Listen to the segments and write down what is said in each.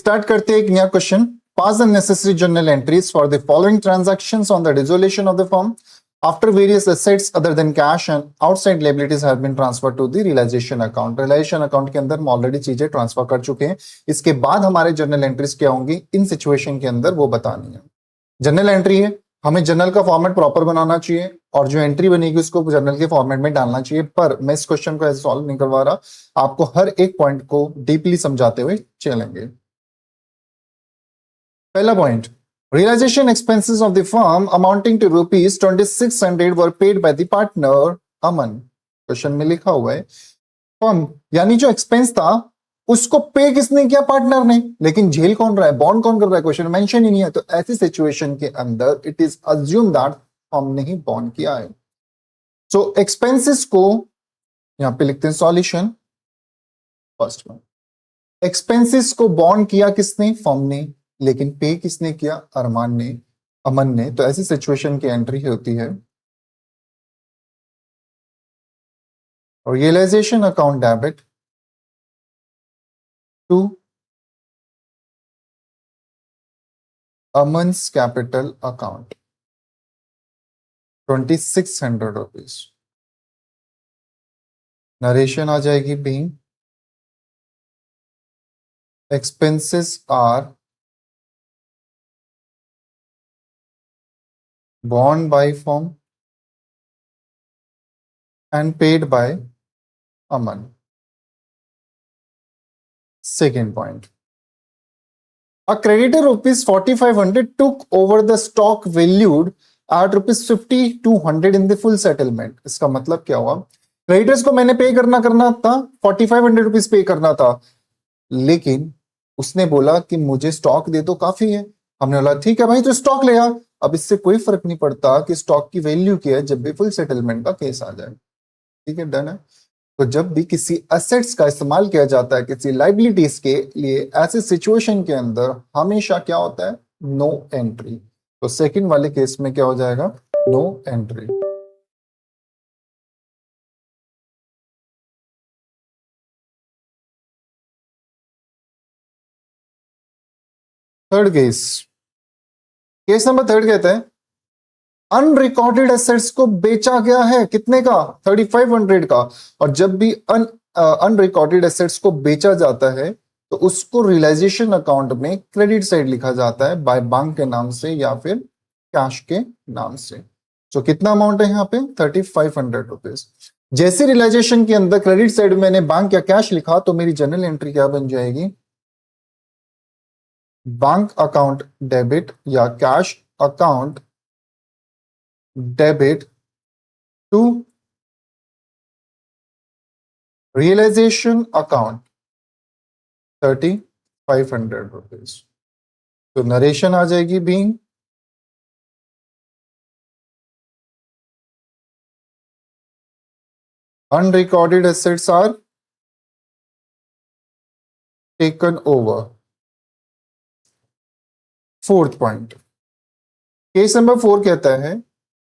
Start करते हैं एक नया question. Pass the necessary journal entries for the following transactions on the dissolution of the firm after various assets other than cash and outside liabilities have been transferred to the realisation account. Realisation account के अंदर हम already चीजें transfer कर चुके हैं। इसके बाद हमारे जर्नल एंट्रीज क्या होंगी इन सिचुएशन के अंदर वो बतानी है। जर्नल एंट्री है, हमें जर्नल का फॉर्मेट प्रॉपर बनाना चाहिए और जो एंट्री बनेगी उसको जर्नल के फॉर्मेट में डालना चाहिए। पर मैं इस क्वेश्चन को ऐसे सॉल्व नहीं करवा रहा, आपको हर एक पॉइंट को डीपली समझाते हुए चलेंगे। पहला point, realization expenses of the firm amounting to rupees 2600 were paid by the partner Aman। Question में लिखा हुआ है फर्म यानी जो एक्सपेंस था उसको पे किसने किया? पार्टनर ने। लेकिन झेल कौन रहा है, बॉन्ड कौन कर रहा है? क्वेश्चन मेंशन ही नहीं है। तो ऐसी सिचुएशन के अंदर it is assume that firm ने ही बॉन्ड किया है। सो एक्सपेंसेस को यहां पे लिखते हैं सॉल्यूशन। फर्स्ट वन, एक्सपेंसेस को बॉन्ड किया किसने? फर्म ने। लेकिन पे किसने किया? अमन ने। तो ऐसी सिचुएशन की एंट्री होती है realisation account debit to Aman's capital account 2600 rupees. Narration आ जाएगी being expenses are borne by firm and paid by Aman। Second point, a creditor rupees 4500 took over the stock valued at rupees 5200 in the full settlement। इसका मतलब क्या हुआ? Creditors को मैंने पे करना था 4500 रुपीज पे करना था, लेकिन उसने बोला कि मुझे स्टॉक दे दो, काफी है। हमने बोला ठीक है भाई तो स्टॉक ले आ। अब इससे कोई फर्क नहीं पड़ता कि स्टॉक की वैल्यू क्या है जब भी फुल सेटलमेंट का केस आ जाए। ठीक है, डन है। तो जब भी किसी एसेट्स का इस्तेमाल किया जाता है किसी लाइबिलिटीज के लिए, ऐसे सिचुएशन के अंदर हमेशा क्या होता है? No entry. तो सेकंड वाले केस में क्या हो जाएगा? No entry. Third case number third कहता है अनरिकॉर्डेड एसेट्स को बेचा गया है। कितने का? 3500 का। और जब भी अनरिकॉर्डेड एसेट्स को बेचा जाता है तो उसको रियलाइजेशन अकाउंट में क्रेडिट साइड लिखा जाता है बाय बैंक के नाम से या फिर कैश के नाम से। तो कितना अमाउंट है यहाँ पे? 3500 रुपीज। जैसे रियलाइजेशन के अंदर क्रेडिट साइड में मैंने बैंक या कैश लिखा तो मेरी जनरल एंट्री क्या बन जाएगी? बैंक अकाउंट डेबिट या cash account debit to realisation account 3500 rupees. तो नरेशन आ जाएगी being unrecorded assets are taken over. Fourth point, case number 4 कहता है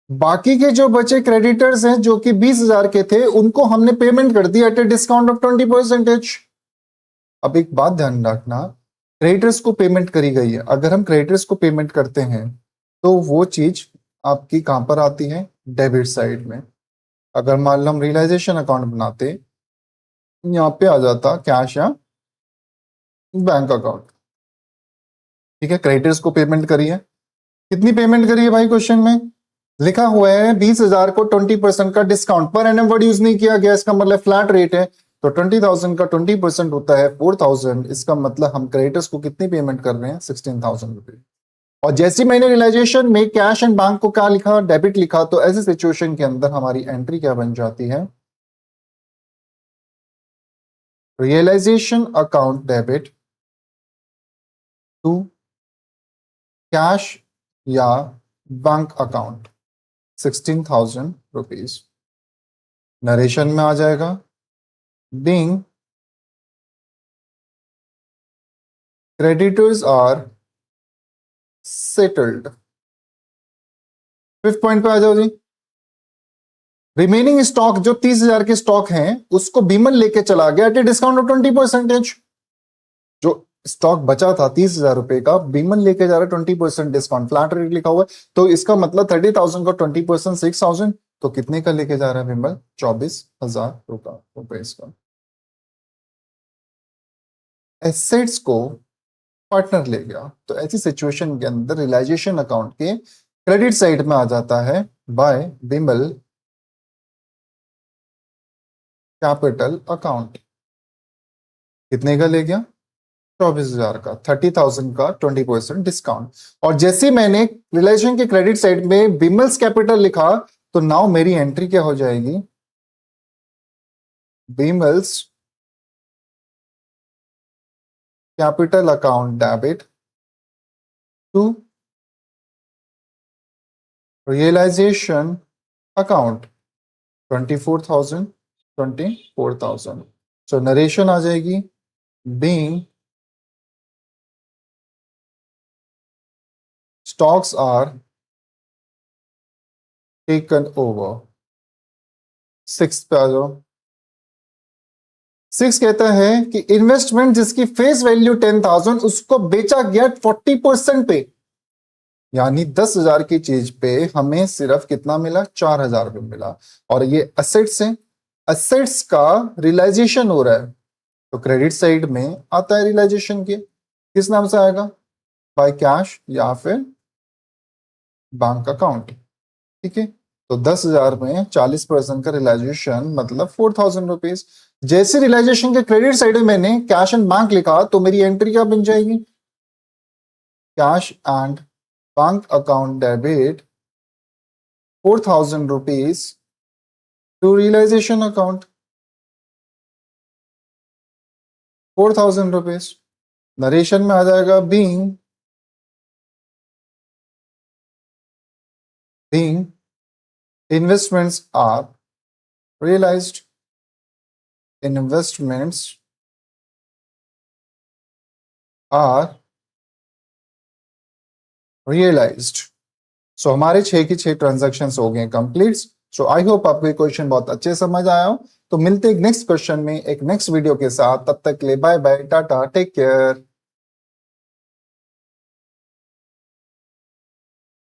बाकी के जो बचे क्रेडिटर्स हैं जो कि 20,000 के थे उनको हमने पेमेंट कर दी एट ए डिस्काउंट ऑफ 20%। अब एक बात ध्यान रखना, क्रेडिटर्स को पेमेंट करी गई है। अगर हम क्रेडिटर्स को पेमेंट करते हैं तो वो चीज आपकी कहां पर आती है? डेबिट साइड में। अगर मान लो हम रियलाइजेशन अकाउंट बनाते, यहां पे आ जाता कैश या बैंक अकाउंट। ठीक है, क्रेडिटर्स को पेमेंट करी है। कितनी पेमेंट करी है भाई? क्वेश्चन में लिखा हुआ है 20,000 को 20% का discount. Per annum word use नहीं किया गया, इसका मतलब फ्लैट रेट है। तो 20,000 का 20% होता है 4,000। इसका मतलब हम क्रेडिटर्स को कितनी पेमेंट कर रहे हैं? 16,000 रुपए। और जैसे मैंने रियलाइजेशन में कैश एंड बैंक को क्या लिखा? डेबिट लिखा। तो ऐसी सिचुएशन के अंदर हमारी एंट्री क्या बन जाती है? Realisation account debit to cash या बैंक अकाउंट 16,000 रुपीज। नरेशन में आ जाएगा being creditors are settled. Fifth point पे आ जाओ जी। रिमेनिंग स्टॉक जो 30,000 के स्टॉक हैं उसको बीमन लेके चला गया एट ए डिस्काउंट ऑफ 20%। जो स्टॉक बचा था 30,000 रुपए का, बीमल लेके जा रहा है 20% डिस्काउंट, फ्लैट रेट लिखा हुआ है, तो इसका मतलब 30,000 का 20% 6,000, तो कितने का लेके जा रहा है बीमल? 24,000 रुपए इसका। एसेट्स को पार्टनर ले गया, तो ऐसी सिचुएशन के अंदर रियलाइजेशन अकाउंट के क्रेडिट साइड में आ जाता है बाय बिमल कैपिटल अकाउंट। कितने का ले गया? 24,000 का, 30,000 का 20% डिस्काउंट। और जैसे मैंने रियलाइजेशन के क्रेडिट साइड में बिमल्स कैपिटल लिखा, तो नाउ मेरी एंट्री क्या हो जाएगी? Bimal's capital account debit to realisation account 24,000। So narration आ जाएगी, being stocks are taken over। 6 पे आ जाओ। 6 कहता है कि इन्वेस्टमेंट जिसकी फेस वैल्यू 10,000 उसको बेचा गया 40% पे, यानी 10,000 की चीज पे हमें सिर्फ कितना मिला? 4,000 रुपये मिला। और ये असेट्स है, असेट्स का रियलाइजेशन हो रहा है, तो क्रेडिट साइड में आता है रियलाइजेशन के, किस नाम से आएगा? बाय कैश या फिर बैंक अकाउंट। ठीक है, तो 10,000 में 40% का रियलाइजेशन मतलब 4,000 रुपीज। जैसे रियलाइजेशन के क्रेडिट साइड में मैंने कैश एंड बैंक लिखा, तो मेरी एंट्री क्या बन जाएगी? Cash and bank account debit 4,000 rupees to realisation account 4,000 rupees. Narration में आ जाएगा being investments are realized, investments are realized। So हमारे 6 की 6 ट्रांजैक्शंस हो गए कंप्लीट। सो आई होप आपको ये क्वेश्चन बहुत अच्छे समझ आया हो। तो मिलते हैं नेक्स्ट क्वेश्चन में एक नेक्स्ट वीडियो के साथ, तब तक के लिए bye bye, tata, take care.